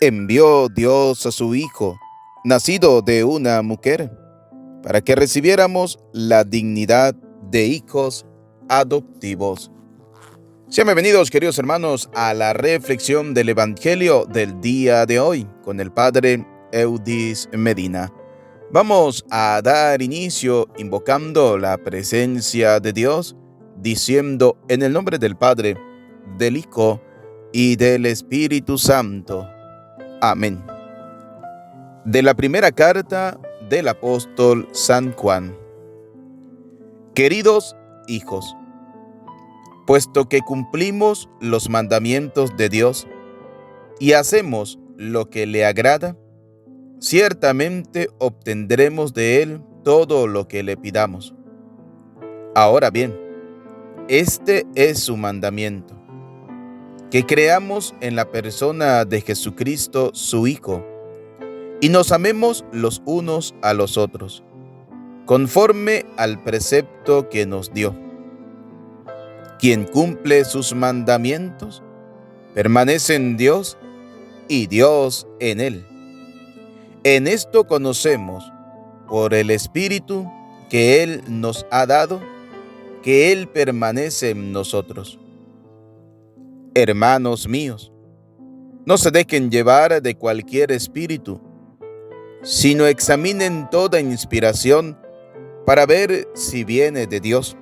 envió Dios a su Hijo, nacido de una mujer, para que recibiéramos la dignidad de hijos adoptivos. Sean bienvenidos, queridos hermanos, a la reflexión del Evangelio del día de hoy con el Padre Eudis Medina. Vamos a dar inicio invocando la presencia de Dios, diciendo en el nombre del Padre, del Hijo y del Espíritu Santo. Amén. De la primera carta del apóstol San Juan. Queridos hijos, puesto que cumplimos los mandamientos de Dios y hacemos lo que le agrada, ciertamente obtendremos de Él todo lo que le pidamos. Ahora bien, este es su mandamiento: que creamos en la persona de Jesucristo, su Hijo, y nos amemos los unos a los otros, conforme al precepto que nos dio. Quien cumple sus mandamientos permanece en Dios y Dios en él. En esto conocemos, por el Espíritu que Él nos ha dado, que Él permanece en nosotros. Hermanos míos, no se dejen llevar de cualquier espíritu, sino examinen toda inspiración para ver si viene de Dios,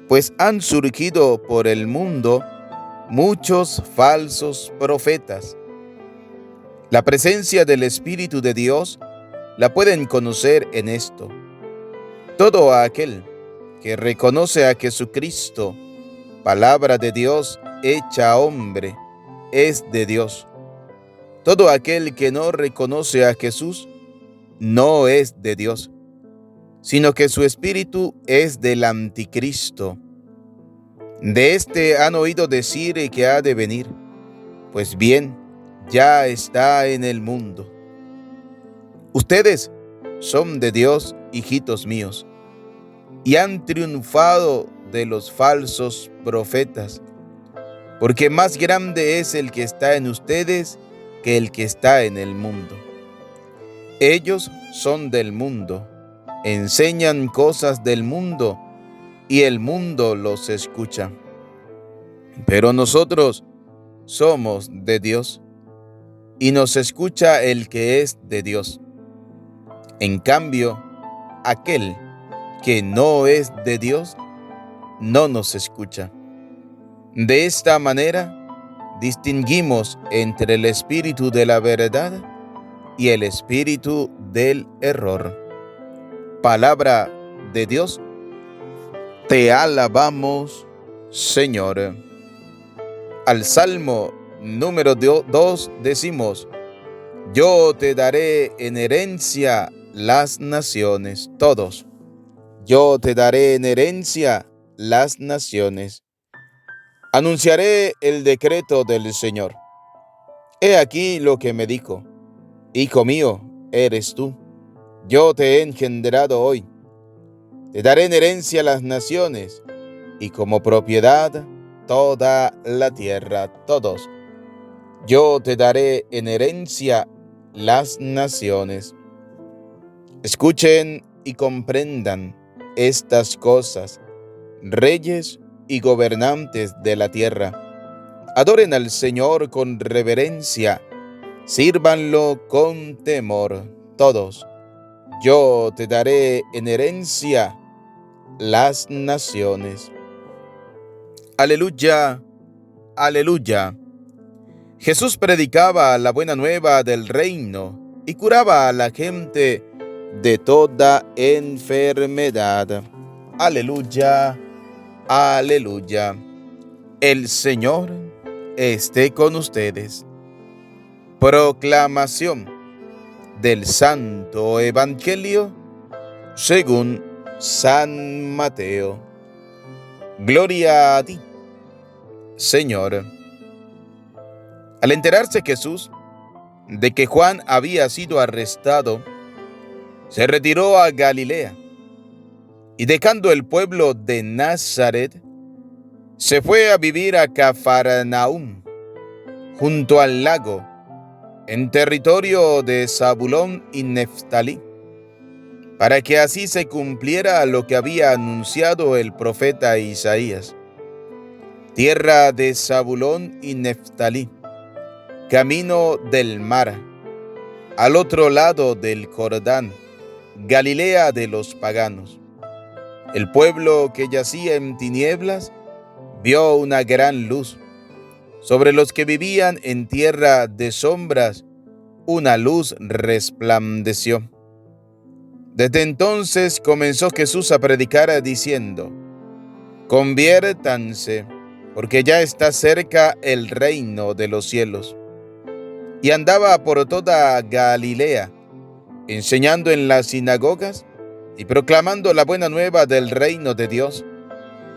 pues han surgido por el mundo muchos falsos profetas. La presencia del Espíritu de Dios la pueden conocer en esto: todo aquel que reconoce a Jesucristo, palabra de Dios hecha hombre, es de Dios. Todo aquel que no reconoce a Jesús no es de Dios, sino que su espíritu es del anticristo. De este han oído decir que ha de venir. Pues bien, ya está en el mundo. Ustedes son de Dios, hijitos míos, y han triunfado de los falsos profetas, porque más grande es el que está en ustedes que el que está en el mundo. Ellos son del mundo, enseñan cosas del mundo, y el mundo los escucha. Pero nosotros somos de Dios, y nos escucha el que es de Dios. En cambio, aquel que no es de Dios no nos escucha. De esta manera, distinguimos entre el espíritu de la verdad y el espíritu del error. Palabra de Dios. Te alabamos, Señor. Al Salmo número 2 decimos: yo te daré en herencia las naciones. Todos. Yo te daré en herencia las naciones. Anunciaré el decreto del Señor. He aquí lo que me dijo: hijo mío, eres tú. Yo te he engendrado hoy. Te daré en herencia las naciones, y como propiedad toda la tierra. Todos. Yo te daré en herencia las naciones. Escuchen y comprendan estas cosas, reyes y gobernantes de la tierra. Adoren al Señor con reverencia, sírvanlo con temor. Todos. Yo te daré en herencia las naciones. Aleluya, aleluya. Jesús predicaba la buena nueva del reino y curaba a la gente de toda enfermedad. Aleluya, aleluya. El Señor esté con ustedes. Proclamación del Santo Evangelio según San Mateo. Gloria a ti, Señor. Al enterarse Jesús de que Juan había sido arrestado, se retiró a Galilea y, dejando el pueblo de Nazaret, se fue a vivir a Cafarnaúm, junto al lago, en territorio de Zabulón y Neftalí, para que así se cumpliera lo que había anunciado el profeta Isaías. Tierra de Zabulón y Neftalí, camino del mar, al otro lado del Jordán, Galilea de los paganos. El pueblo que yacía en tinieblas vio una gran luz. Sobre los que vivían en tierra de sombras, una luz resplandeció. Desde entonces comenzó Jesús a predicar diciendo: conviértanse, porque ya está cerca el reino de los cielos. Y andaba por toda Galilea, enseñando en las sinagogas y proclamando la buena nueva del reino de Dios,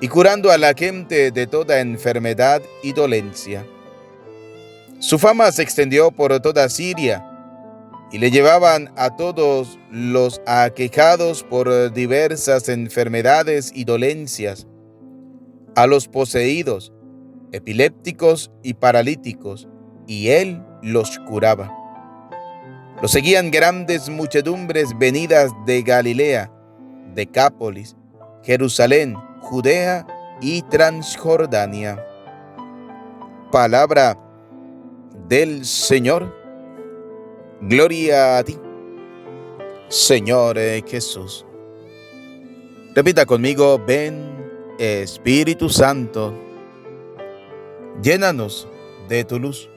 y curando a la gente de toda enfermedad y dolencia. Su fama se extendió por toda Siria, y le llevaban a todos los aquejados por diversas enfermedades y dolencias, a los poseídos, epilépticos y paralíticos, y él los curaba. Lo seguían grandes muchedumbres venidas de Galilea, Decápolis, Jerusalén, Judea y Transjordania. Palabra del Señor. Gloria a ti, Señor Jesús. Repita conmigo: ven, Espíritu Santo, llénanos de tu luz,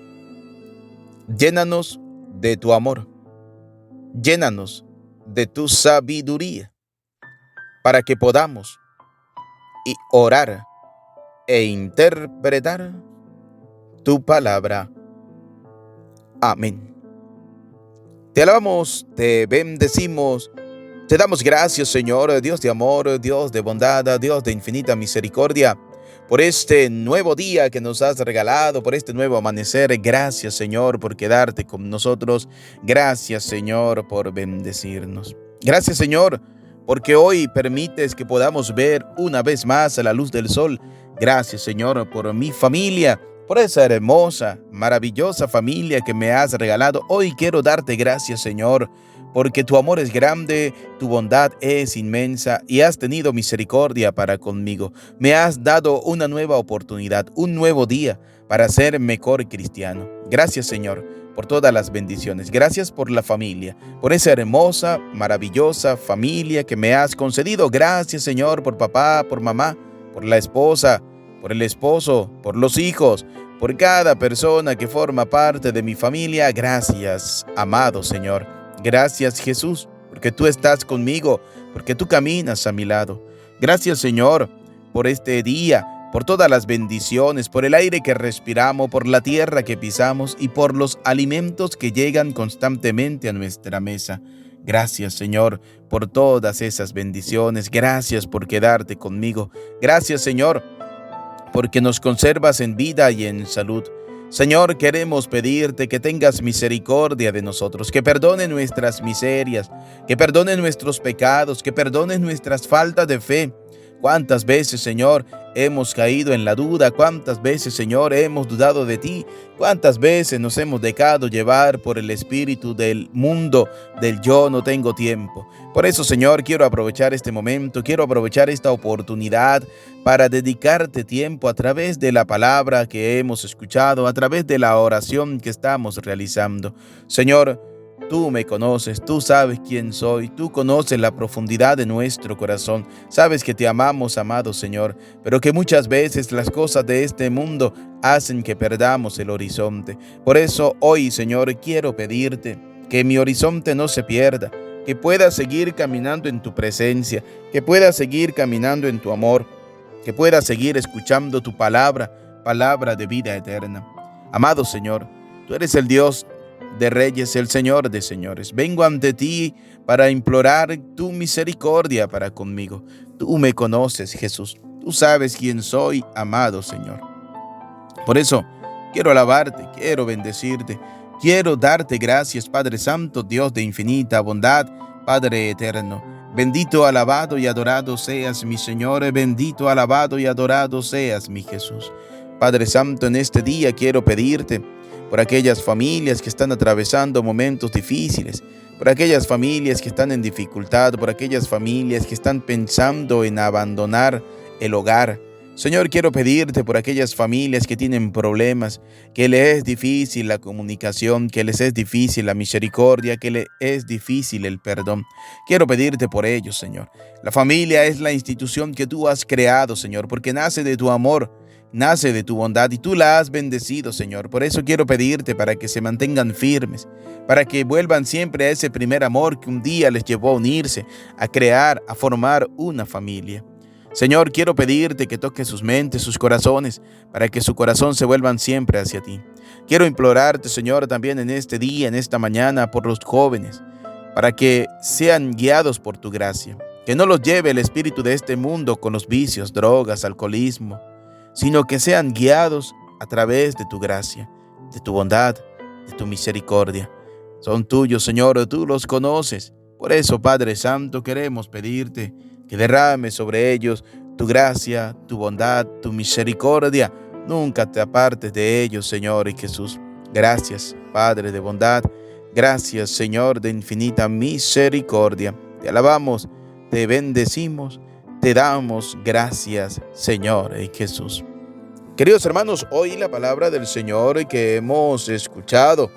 llénanos de tu amor, llénanos de tu sabiduría, para que podamos orar e interpretar tu palabra. Amén. Te alabamos, te bendecimos, te damos gracias, Señor, Dios de amor, Dios de bondad, Dios de infinita misericordia, por este nuevo día que nos has regalado, por este nuevo amanecer. Gracias, Señor, por quedarte con nosotros. Gracias, Señor, por bendecirnos. Gracias, Señor, porque hoy permites que podamos ver una vez más a la luz del sol. Gracias, Señor, por mi familia, por esa hermosa, maravillosa familia que me has regalado. Hoy quiero darte gracias, Señor, porque tu amor es grande, tu bondad es inmensa y has tenido misericordia para conmigo. Me has dado una nueva oportunidad, un nuevo día para ser mejor cristiano. Gracias, Señor, por todas las bendiciones. Gracias por la familia, por esa hermosa, maravillosa familia que me has concedido. Gracias, Señor, por papá, por mamá, por la esposa, por el esposo, por los hijos, por cada persona que forma parte de mi familia. Gracias, amado Señor. Gracias, Jesús, porque tú estás conmigo, porque tú caminas a mi lado. Gracias, Señor, por este día, por todas las bendiciones, por el aire que respiramos, por la tierra que pisamos y por los alimentos que llegan constantemente a nuestra mesa. Gracias, Señor, por todas esas bendiciones. Gracias por quedarte conmigo. Gracias, Señor, porque nos conservas en vida y en salud. Señor, queremos pedirte que tengas misericordia de nosotros, que perdone nuestras miserias, que perdone nuestros pecados, que perdone nuestras faltas de fe. ¿Cuántas veces, Señor, hemos caído en la duda? ¿Cuántas veces, Señor, hemos dudado de ti? ¿Cuántas veces nos hemos dejado llevar por el espíritu del mundo, del yo no tengo tiempo? Por eso, Señor, quiero aprovechar este momento, quiero aprovechar esta oportunidad para dedicarte tiempo a través de la palabra que hemos escuchado, a través de la oración que estamos realizando. Señor, tú me conoces, tú sabes quién soy, tú conoces la profundidad de nuestro corazón. Sabes que te amamos, amado Señor, pero que muchas veces las cosas de este mundo hacen que perdamos el horizonte. Por eso hoy, Señor, quiero pedirte que mi horizonte no se pierda, que pueda seguir caminando en tu presencia, que pueda seguir caminando en tu amor, que pueda seguir escuchando tu palabra, palabra de vida eterna. Amado Señor, tú eres el Dios de reyes, el Señor de señores. Vengo ante ti para implorar tu misericordia para conmigo. Tú me conoces, Jesús. Tú sabes quién soy, amado Señor. Por eso quiero alabarte, quiero bendecirte, quiero darte gracias, Padre Santo, Dios de infinita bondad, Padre eterno. Bendito, alabado y adorado seas mi Señor. Bendito, alabado y adorado seas mi Jesús. Padre Santo, en este día quiero pedirte por aquellas familias que están atravesando momentos difíciles, por aquellas familias que están en dificultad, por aquellas familias que están pensando en abandonar el hogar. Señor, quiero pedirte por aquellas familias que tienen problemas, que les es difícil la comunicación, que les es difícil la misericordia, que les es difícil el perdón. Quiero pedirte por ellos, Señor. La familia es la institución que tú has creado, Señor, porque nace de tu amor, nace de tu bondad y tú la has bendecido, Señor. Por eso quiero pedirte para que se mantengan firmes, para que vuelvan siempre a ese primer amor que un día les llevó a unirse, a crear, a formar una familia. Señor, quiero pedirte que toques sus mentes, sus corazones, para que su corazón se vuelvan siempre hacia ti. Quiero implorarte, Señor, también en este día, en esta mañana, por los jóvenes, para que sean guiados por tu gracia. Que no los lleve el espíritu de este mundo con los vicios, drogas, alcoholismo, sino que sean guiados a través de tu gracia, de tu bondad, de tu misericordia. Son tuyos, Señor, tú los conoces. Por eso, Padre Santo, queremos pedirte que derrames sobre ellos tu gracia, tu bondad, tu misericordia. Nunca te apartes de ellos, Señor y Jesús. Gracias, Padre de bondad. Gracias, Señor de infinita misericordia. Te alabamos, te bendecimos, te damos gracias, Señor y Jesús. Queridos hermanos, hoy la palabra del Señor que hemos escuchado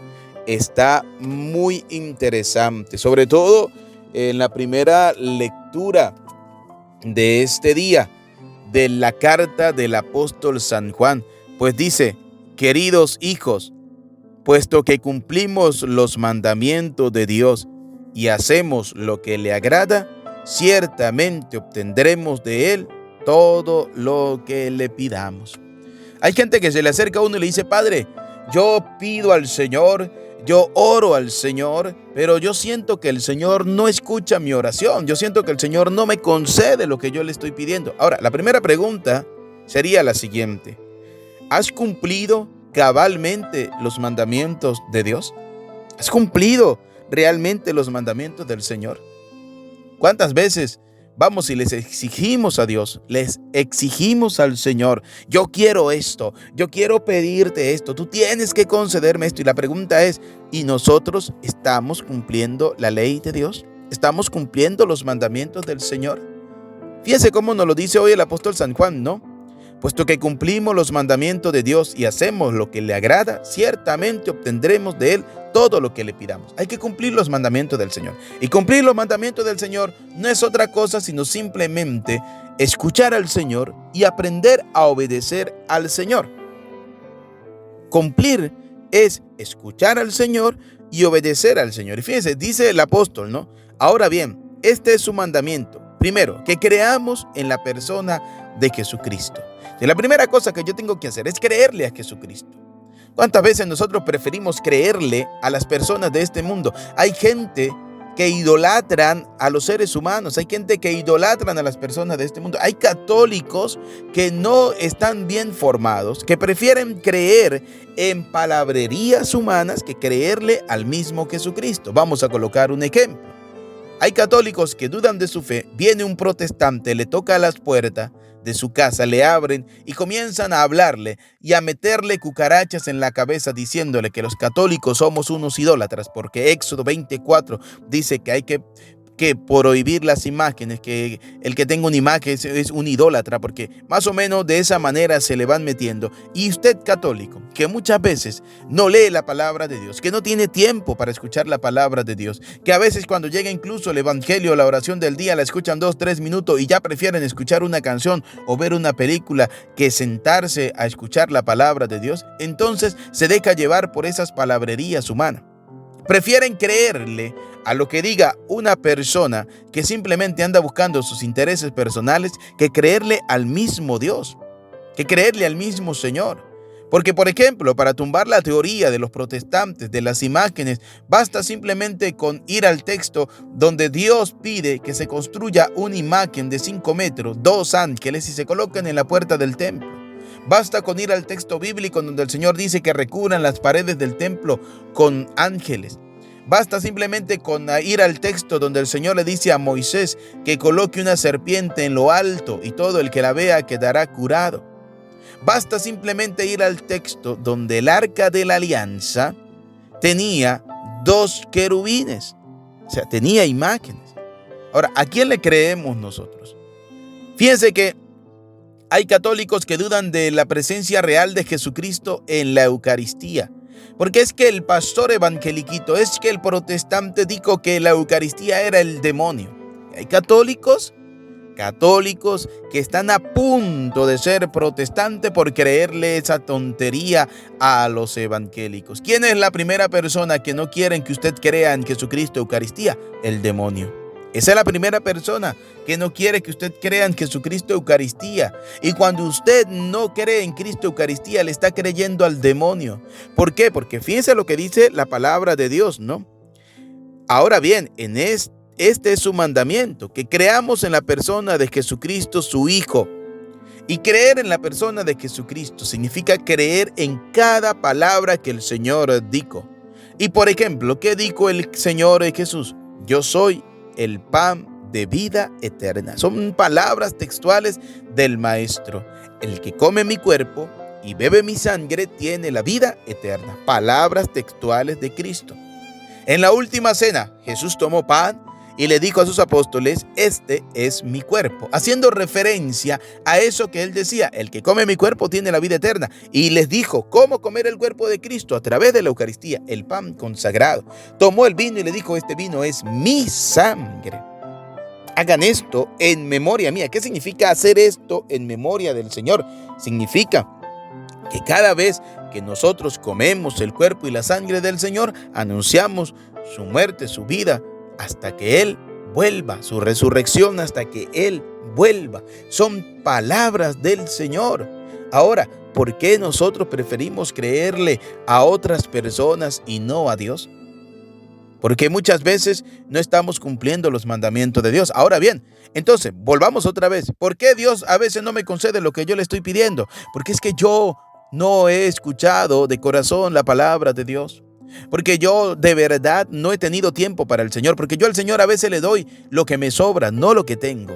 está muy interesante, sobre todo en la primera lectura de este día de la carta del apóstol San Juan, pues dice: queridos hijos, puesto que cumplimos los mandamientos de Dios y hacemos lo que le agrada, ciertamente obtendremos de Él todo lo que le pidamos. Hay gente que se le acerca a uno y le dice: Padre, yo pido al Señor, yo oro al Señor, pero yo siento que el Señor no escucha mi oración. Yo siento que el Señor no me concede lo que yo le estoy pidiendo. Ahora, la primera pregunta sería la siguiente: ¿has cumplido cabalmente los mandamientos de Dios? ¿Has cumplido realmente los mandamientos del Señor? ¿Cuántas veces vamos y les exigimos a Dios, les exigimos al Señor: yo quiero esto, yo quiero pedirte esto, tú tienes que concederme esto? Y la pregunta es: ¿y nosotros estamos cumpliendo la ley de Dios? ¿Estamos cumpliendo los mandamientos del Señor? Fíjese cómo nos lo dice hoy el apóstol San Juan, ¿no? Puesto que cumplimos los mandamientos de Dios y hacemos lo que le agrada, ciertamente obtendremos de Él todo lo que le pidamos. Hay que cumplir los mandamientos del Señor. Y cumplir los mandamientos del Señor no es otra cosa sino simplemente escuchar al Señor y aprender a obedecer al Señor. Cumplir es escuchar al Señor y obedecer al Señor. Y fíjense, dice el apóstol, ¿no? Ahora bien, este es su mandamiento. Primero, que creamos en la persona de Jesucristo. Y la primera cosa que yo tengo que hacer es creerle a Jesucristo. ¿Cuántas veces nosotros preferimos creerle a las personas de este mundo? Hay gente que idolatran a los seres humanos, hay gente que idolatran a las personas de este mundo. Hay católicos que no están bien formados, que prefieren creer en palabrerías humanas que creerle al mismo Jesucristo. Vamos a colocar un ejemplo. Hay católicos que dudan de su fe, viene un protestante, le toca a las puertas de su casa, le abren y comienzan a hablarle y a meterle cucarachas en la cabeza diciéndole que los católicos somos unos idólatras, porque Éxodo 24 dice que hay que prohibir las imágenes, que el que tenga una imagen es un idólatra, porque más o menos de esa manera se le van metiendo. Y usted, católico, que muchas veces no lee la palabra de Dios, que no tiene tiempo para escuchar la palabra de Dios, que a veces cuando llega incluso el evangelio o la oración del día la escuchan 2-3 minutos y ya prefieren escuchar una canción o ver una película que sentarse a escuchar la palabra de Dios, entonces se deja llevar por esas palabrerías humanas. Prefieren creerle a lo que diga una persona que simplemente anda buscando sus intereses personales que creerle al mismo Dios, que creerle al mismo Señor. Porque, por ejemplo, para tumbar la teoría de los protestantes de las imágenes, basta simplemente con ir al texto donde Dios pide que se construya una imagen de 5 metros, 2 ángeles y se coloquen en la puerta del templo. Basta con ir al texto bíblico donde el Señor dice que recubran las paredes del templo con ángeles. Basta simplemente con ir al texto donde el Señor le dice a Moisés que coloque una serpiente en lo alto y todo el que la vea quedará curado. Basta simplemente ir al texto donde el arca de la alianza tenía 2 querubines, o sea, tenía imágenes. Ahora, ¿a quién le creemos nosotros? Fíjense que hay católicos que dudan de la presencia real de Jesucristo en la Eucaristía. Porque es que el pastor evangeliquito, es que el protestante dijo que la Eucaristía era el demonio. Hay católicos que están a punto de ser protestantes por creerle esa tontería a los evangélicos. ¿Quién es la primera persona que no quieren que usted crea en Jesucristo Eucaristía? El demonio. Esa es la primera persona que no quiere que usted crea en Jesucristo Eucaristía. Y cuando usted no cree en Cristo Eucaristía, le está creyendo al demonio. ¿Por qué? Porque fíjense lo que dice la palabra de Dios, ¿no? Ahora bien, este es su mandamiento, que creamos en la persona de Jesucristo, su Hijo. Y creer en la persona de Jesucristo significa creer en cada palabra que el Señor dijo. Y por ejemplo, ¿qué dijo el Señor Jesús? Yo soy el pan de vida eterna. Son palabras textuales del Maestro. El que come mi cuerpo y bebe mi sangre tiene la vida eterna. Palabras textuales de Cristo. En la última cena, Jesús tomó pan y le dijo a sus apóstoles, este es mi cuerpo, haciendo referencia a eso que él decía, el que come mi cuerpo tiene la vida eterna. Y les dijo, ¿cómo comer el cuerpo de Cristo? A través de la Eucaristía, el pan consagrado. Tomó el vino y le dijo, este vino es mi sangre. Hagan esto en memoria mía. ¿Qué significa hacer esto en memoria del Señor? Significa que cada vez que nosotros comemos el cuerpo y la sangre del Señor, anunciamos su muerte, su vida, hasta que Él vuelva, su resurrección hasta que Él vuelva. Son palabras del Señor. Ahora, ¿por qué nosotros preferimos creerle a otras personas y no a Dios? Porque muchas veces no estamos cumpliendo los mandamientos de Dios. Ahora bien, entonces, volvamos otra vez. ¿Por qué Dios a veces no me concede lo que yo le estoy pidiendo? Porque es que yo no he escuchado de corazón la palabra de Dios. Porque yo de verdad no he tenido tiempo para el Señor. Porque yo al Señor a veces le doy lo que me sobra, no lo que tengo.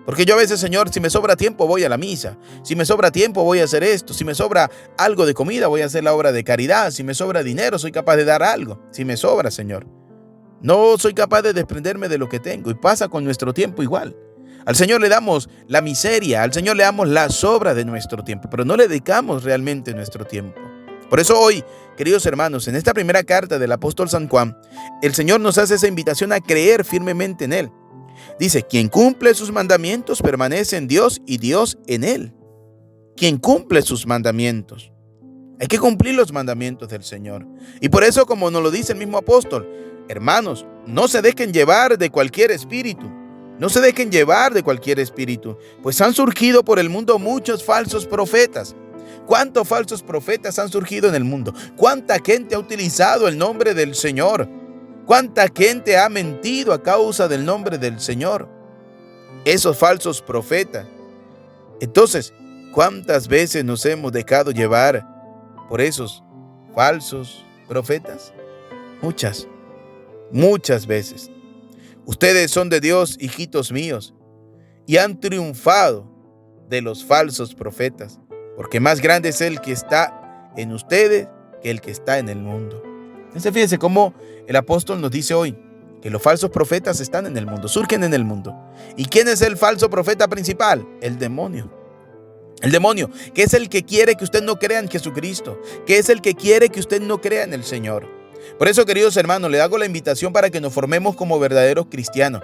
Porque yo a veces, Señor, si me sobra tiempo voy a la misa. Si me sobra tiempo voy a hacer esto. Si me sobra algo de comida voy a hacer la obra de caridad. Si me sobra dinero soy capaz de dar algo. Si me sobra, Señor. No soy capaz de desprenderme de lo que tengo. Y pasa con nuestro tiempo igual. Al Señor le damos la miseria, al Señor le damos la sobra de nuestro tiempo, pero no le dedicamos realmente nuestro tiempo. Por eso hoy, queridos hermanos, en esta primera carta del apóstol San Juan, el Señor nos hace esa invitación a creer firmemente en Él. Dice, quien cumple sus mandamientos permanece en Dios y Dios en Él. Quien cumple sus mandamientos. Hay que cumplir los mandamientos del Señor. Y por eso, como nos lo dice el mismo apóstol, hermanos, no se dejen llevar de cualquier espíritu. No se dejen llevar de cualquier espíritu, pues han surgido por el mundo muchos falsos profetas. ¿Cuántos falsos profetas han surgido en el mundo? ¿Cuánta gente ha utilizado el nombre del Señor? ¿Cuánta gente ha mentido a causa del nombre del Señor? Esos falsos profetas. Entonces, ¿cuántas veces nos hemos dejado llevar por esos falsos profetas? Muchas veces. Ustedes son de Dios, hijitos míos, y han triunfado de los falsos profetas, porque más grande es el que está en ustedes que el que está en el mundo. Entonces fíjense cómo el apóstol nos dice hoy que los falsos profetas están en el mundo, surgen en el mundo. ¿Y quién es el falso profeta principal? El demonio. El demonio, que es el que quiere que usted no crea en Jesucristo, que es el que quiere que usted no crea en el Señor. Por eso, queridos hermanos, le hago la invitación para que nos formemos como verdaderos cristianos.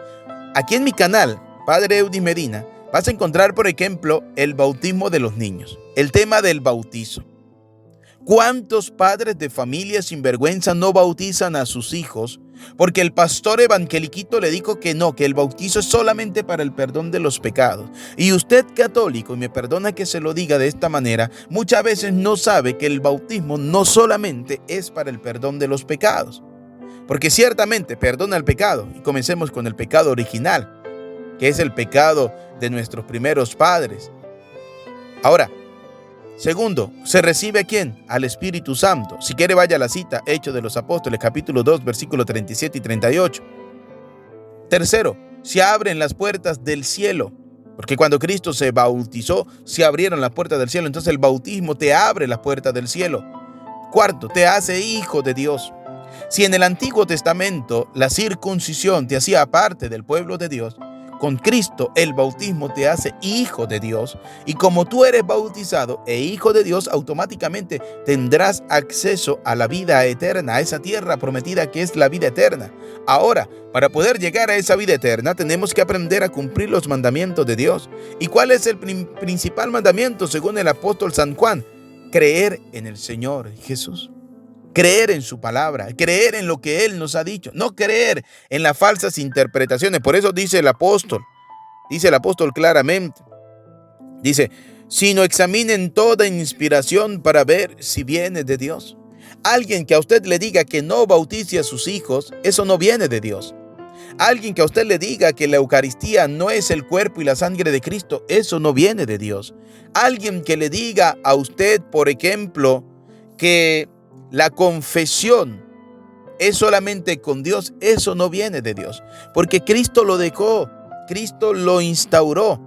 Aquí en mi canal, Padre Eudis Medina, vas a encontrar, por ejemplo, el bautismo de los niños, el tema del bautizo. ¿Cuántos padres de familia sinvergüenza no bautizan a sus hijos? Porque el pastor evangeliquito le dijo que no, que el bautizo es solamente para el perdón de los pecados. Y usted católico, y me perdona que se lo diga de esta manera, muchas veces no sabe que el bautismo no solamente es para el perdón de los pecados. Porque ciertamente perdona el pecado. Y comencemos con el pecado original, que es el pecado de nuestros primeros padres. Ahora, segundo, ¿se recibe a quién? Al Espíritu Santo. Si quiere, vaya a la cita, Hechos de los Apóstoles, capítulo 2, versículos 37 y 38. Tercero, se abren las puertas del cielo. Porque cuando Cristo se bautizó, se abrieron las puertas del cielo. Entonces el bautismo te abre las puertas del cielo. Cuarto, te hace hijo de Dios. Si en el Antiguo Testamento la circuncisión te hacía parte del pueblo de Dios, con Cristo el bautismo te hace hijo de Dios. Y como tú eres bautizado e hijo de Dios, automáticamente tendrás acceso a la vida eterna, a esa tierra prometida que es la vida eterna. Ahora, para poder llegar a esa vida eterna, tenemos que aprender a cumplir los mandamientos de Dios. ¿Y cuál es el principal mandamiento según el apóstol San Juan? Creer en el Señor Jesús. Creer en su palabra, creer en lo que Él nos ha dicho, no creer en las falsas interpretaciones. Por eso dice el apóstol claramente, dice, sino examinen toda inspiración para ver si viene de Dios. Alguien que a usted le diga que no bautice a sus hijos, eso no viene de Dios. Alguien que a usted le diga que la Eucaristía no es el cuerpo y la sangre de Cristo, eso no viene de Dios. Alguien que le diga a usted, por ejemplo, que la confesión es solamente con Dios, eso no viene de Dios, porque Cristo lo dejó, Cristo lo instauró.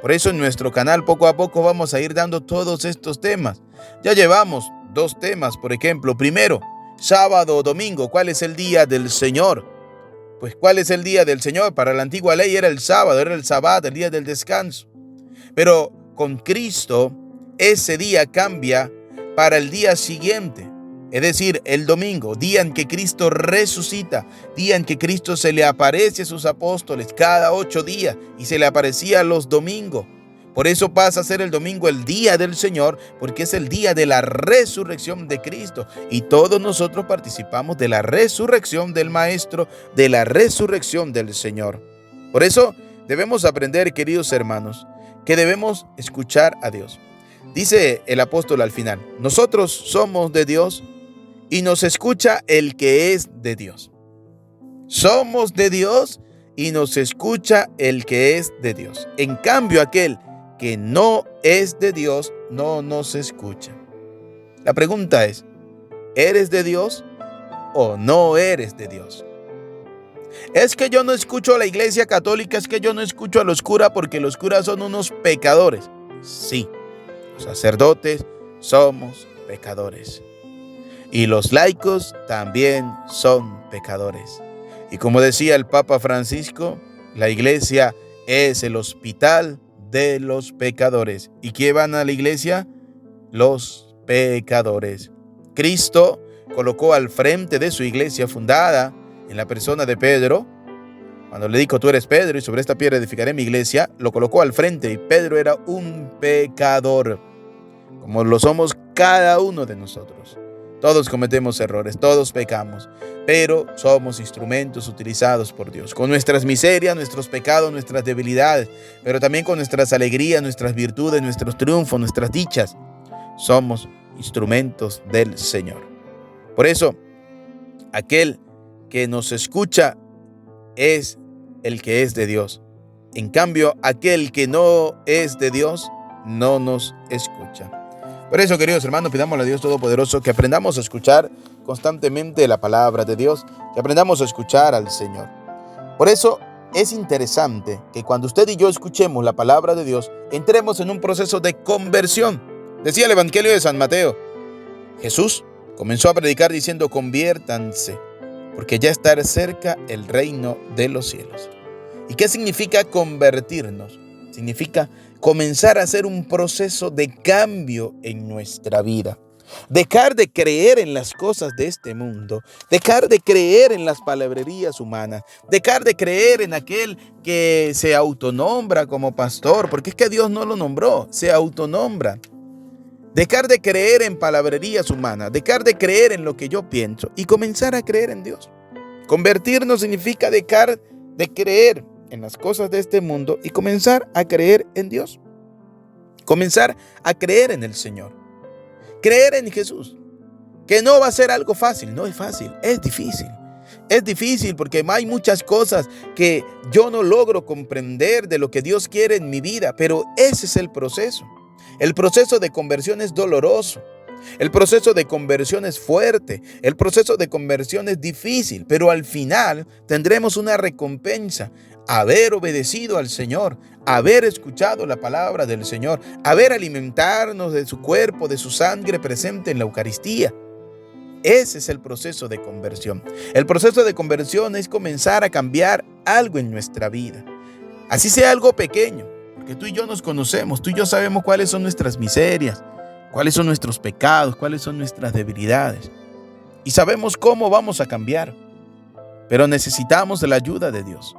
Por eso en nuestro canal poco a poco vamos a ir dando todos estos temas. Ya llevamos 2 temas, por ejemplo. Primero, sábado o domingo, ¿cuál es el día del Señor? Pues ¿cuál es el día del Señor? Para la antigua ley era el sábado, era el sabbat, el día del descanso. Pero con Cristo ese día cambia para el día siguiente. Es decir, el domingo, día en que Cristo resucita, día en que Cristo se le aparece a sus apóstoles cada 8 días y se le aparecía los domingos. Por eso pasa a ser el domingo el día del Señor, porque es el día de la resurrección de Cristo. Y todos nosotros participamos de la resurrección del Maestro, de la resurrección del Señor. Por eso debemos aprender, queridos hermanos, que debemos escuchar a Dios. Dice el apóstol al final, nosotros somos de Dios y nos escucha el que es de Dios. Somos de Dios y nos escucha el que es de Dios. En cambio, aquel que no es de Dios no nos escucha. La pregunta es, ¿eres de Dios o no eres de Dios? Es que yo no escucho a la Iglesia Católica, es que yo no escucho a los curas porque los curas son unos pecadores. Sí, los sacerdotes somos pecadores. Y los laicos también son pecadores. Y como decía el Papa Francisco, la iglesia es el hospital de los pecadores. ¿Y quién van a la iglesia? Los pecadores. Cristo colocó al frente de su iglesia fundada en la persona de Pedro. Cuando le dijo, tú eres Pedro y sobre esta piedra edificaré mi iglesia, lo colocó al frente y Pedro era un pecador, como lo somos cada uno de nosotros. Todos cometemos errores, todos pecamos, pero somos instrumentos utilizados por Dios, con nuestras miserias, nuestros pecados, nuestras debilidades, pero también con nuestras alegrías, nuestras virtudes, nuestros triunfos, nuestras dichas. Somos instrumentos del Señor. Por eso, aquel que nos escucha es el que es de Dios. En cambio, aquel que no es de Dios no nos escucha. Por eso, queridos hermanos, pidámosle a Dios Todopoderoso que aprendamos a escuchar constantemente la palabra de Dios, que aprendamos a escuchar al Señor. Por eso es interesante que cuando usted y yo escuchemos la palabra de Dios, entremos en un proceso de conversión. Decía el Evangelio de San Mateo, Jesús comenzó a predicar diciendo, conviértanse, porque ya está cerca el reino de los cielos. ¿Y qué significa convertirnos? Significa comenzar a hacer un proceso de cambio en nuestra vida. Dejar de creer en las cosas de este mundo, dejar de creer en las palabrerías humanas, dejar de creer en aquel que se autonombra como pastor, porque es que Dios no lo nombró, se autonombra. Dejar de creer en palabrerías humanas, dejar de creer en lo que yo pienso y comenzar a creer en Dios. Convertirnos significa dejar de creer en las cosas de este mundo y comenzar a creer en Dios. Comenzar a creer en el Señor. Creer en Jesús. Que no va a ser algo fácil, no es fácil, es difícil. Es difícil porque hay muchas cosas que yo no logro comprender de lo que Dios quiere en mi vida, pero ese es el proceso. El proceso de conversión es doloroso. El proceso de conversión es fuerte, el proceso de conversión es difícil, pero al final tendremos una recompensa. haber obedecido al Señor, haber escuchado la palabra del Señor, haber alimentarnos de su cuerpo, de su sangre presente en la Eucaristía. Ese es el proceso de conversión. El proceso de conversión es comenzar a cambiar algo en nuestra vida. Así sea algo pequeño, porque tú y yo nos conocemos, tú y yo sabemos cuáles son nuestras miserias, cuáles son nuestros pecados, cuáles son nuestras debilidades. Y sabemos cómo vamos a cambiar, pero necesitamos de la ayuda de Dios.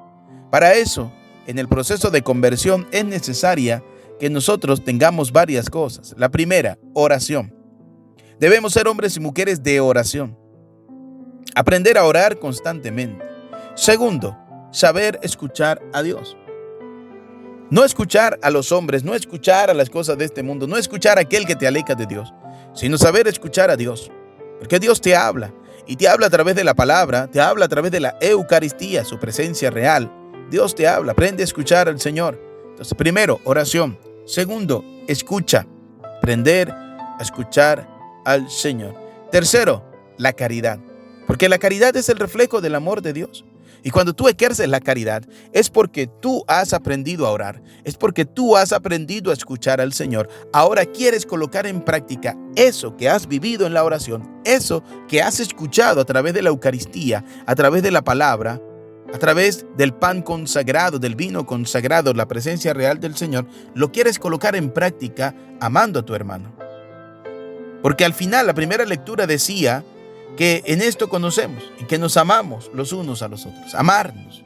Para eso, en el proceso de conversión es necesaria que nosotros tengamos varias cosas. La primera, oración. Debemos ser hombres y mujeres de oración. Aprender a orar constantemente. Segundo, saber escuchar a Dios. No escuchar a los hombres, no escuchar a las cosas de este mundo, no escuchar a aquel que te aleja de Dios, sino saber escuchar a Dios. Porque Dios te habla, y te habla a través de la palabra, te habla a través de la Eucaristía, su presencia real. Dios te habla, aprende a escuchar al Señor. Entonces, primero, oración. Segundo, escucha, aprender a escuchar al Señor. Tercero, la caridad, porque la caridad es el reflejo del amor de Dios. Y cuando tú ejerces la caridad, es porque tú has aprendido a orar, es porque tú has aprendido a escuchar al Señor. Ahora quieres colocar en práctica eso que has vivido en la oración, eso que has escuchado a través de la Eucaristía, a través de la palabra, a través del pan consagrado, del vino consagrado, la presencia real del Señor. Lo quieres colocar en práctica amando a tu hermano. Porque al final la primera lectura decía que en esto conocemos, en que nos amamos los unos a los otros. Amarnos,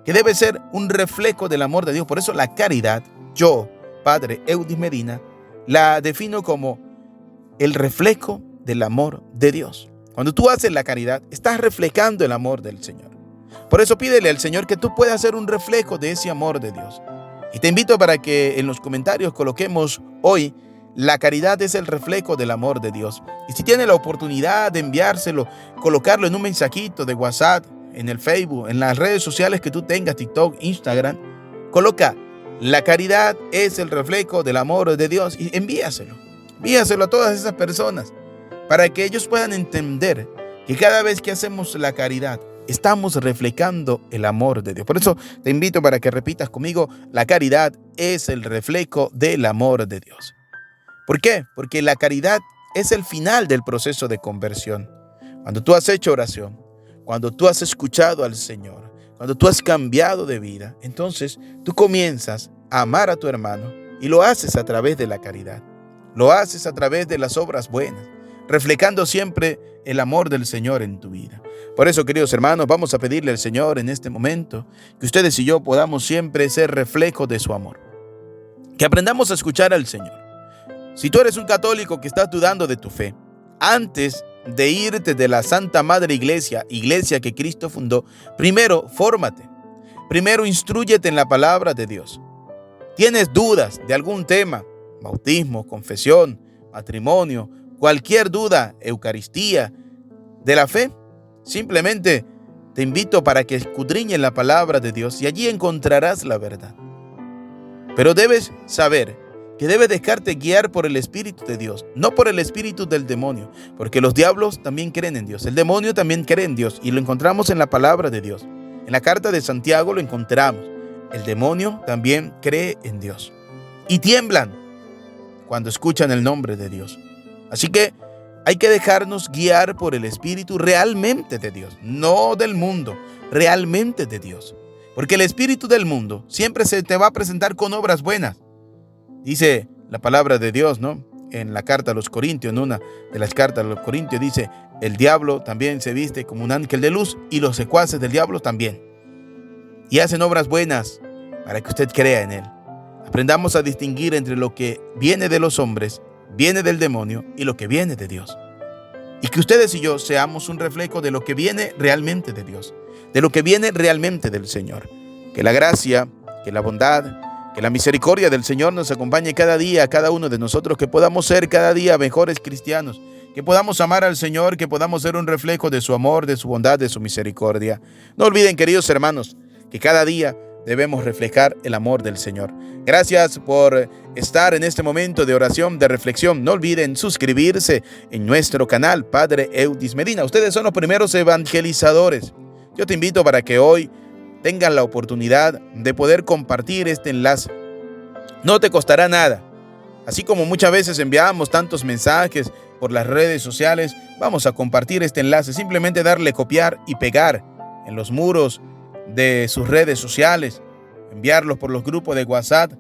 que debe ser un reflejo del amor de Dios. Por eso la caridad, yo, Padre Eudis Medina, la defino como el reflejo del amor de Dios. Cuando tú haces la caridad, estás reflejando el amor del Señor. Por eso pídele al Señor que tú puedas ser un reflejo de ese amor de Dios. Y te invito para que en los comentarios coloquemos hoy: la caridad es el reflejo del amor de Dios. Y si tienes la oportunidad de enviárselo, colocarlo en un mensajito de WhatsApp, en el Facebook, en las redes sociales que tú tengas, TikTok, Instagram, coloca: la caridad es el reflejo del amor de Dios, y envíaselo a todas esas personas para que ellos puedan entender que cada vez que hacemos la caridad estamos reflejando el amor de Dios. Por eso te invito para que repitas conmigo: la caridad es el reflejo del amor de Dios. ¿Por qué? Porque la caridad es el final del proceso de conversión. Cuando tú has hecho oración, cuando tú has escuchado al Señor, cuando tú has cambiado de vida, entonces tú comienzas a amar a tu hermano, y lo haces a través de la caridad. Lo haces a través de las obras buenas, reflejando siempre el amor del Señor en tu vida. Por eso, queridos hermanos, vamos a pedirle al Señor en este momento que ustedes y yo podamos siempre ser reflejo de su amor. Que aprendamos a escuchar al Señor. Si tú eres un católico que estás dudando de tu fe, antes de irte de la Santa Madre Iglesia, iglesia que Cristo fundó, primero fórmate, primero instrúyete en la palabra de Dios. ¿Tienes dudas de algún tema? Bautismo, confesión, matrimonio, cualquier duda, Eucaristía, de la fe. Simplemente te invito para que escudriñes la palabra de Dios y allí encontrarás la verdad. Pero debes saber que debes dejarte guiar por el Espíritu de Dios, no por el espíritu del demonio, porque los diablos también creen en Dios, el demonio también cree en Dios, y lo encontramos en la palabra de Dios. En la carta de Santiago lo encontramos. El demonio también cree en Dios y tiemblan cuando escuchan el nombre de Dios. Así que hay que dejarnos guiar por el Espíritu realmente de Dios, no del mundo, realmente de Dios. Porque el espíritu del mundo siempre se te va a presentar con obras buenas. Dice la palabra de Dios, ¿no? En la carta a los Corintios, en una de las cartas a los Corintios, dice: el diablo también se viste como un ángel de luz, y los secuaces del diablo también. Y hacen obras buenas para que usted crea en él. Aprendamos a distinguir entre lo que viene de los hombres, viene del demonio, y lo que viene de Dios. Y que ustedes y yo seamos un reflejo de lo que viene realmente de Dios, de lo que viene realmente del Señor. Que la gracia, que la bondad, que la misericordia del Señor nos acompañe cada día a cada uno de nosotros, que podamos ser cada día mejores cristianos, que podamos amar al Señor, que podamos ser un reflejo de su amor, de su bondad, de su misericordia. No olviden, queridos hermanos, que cada día debemos reflejar el amor del Señor. Gracias por estar en este momento de oración, de reflexión. No olviden suscribirse en nuestro canal Padre Eudis Medina. Ustedes son los primeros evangelizadores. Yo te invito para que hoy tengan la oportunidad de poder compartir este enlace. No te costará nada. Así como muchas veces enviamos tantos mensajes por las redes sociales, vamos a compartir este enlace. Simplemente darle copiar y pegar en los muros de sus redes sociales, enviarlos por los grupos de WhatsApp.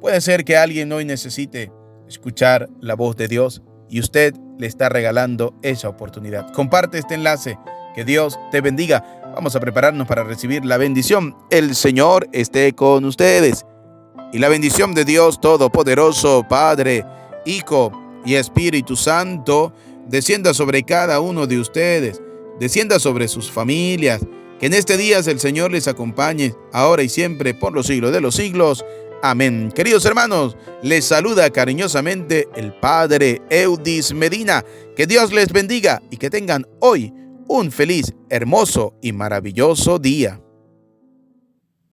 Puede ser que alguien hoy necesite escuchar la voz de Dios y usted le está regalando esa oportunidad. Comparte este enlace. Que Dios te bendiga. Vamos a prepararnos para recibir la bendición. El Señor esté con ustedes. Y la bendición de Dios Todopoderoso, Padre, Hijo y Espíritu Santo, descienda sobre cada uno de ustedes, descienda sobre sus familias. Que en este día el Señor les acompañe, ahora y siempre, por los siglos de los siglos. Amén. Queridos hermanos, les saluda cariñosamente el Padre Eudis Medina. Que Dios les bendiga y que tengan hoy un feliz, hermoso y maravilloso día.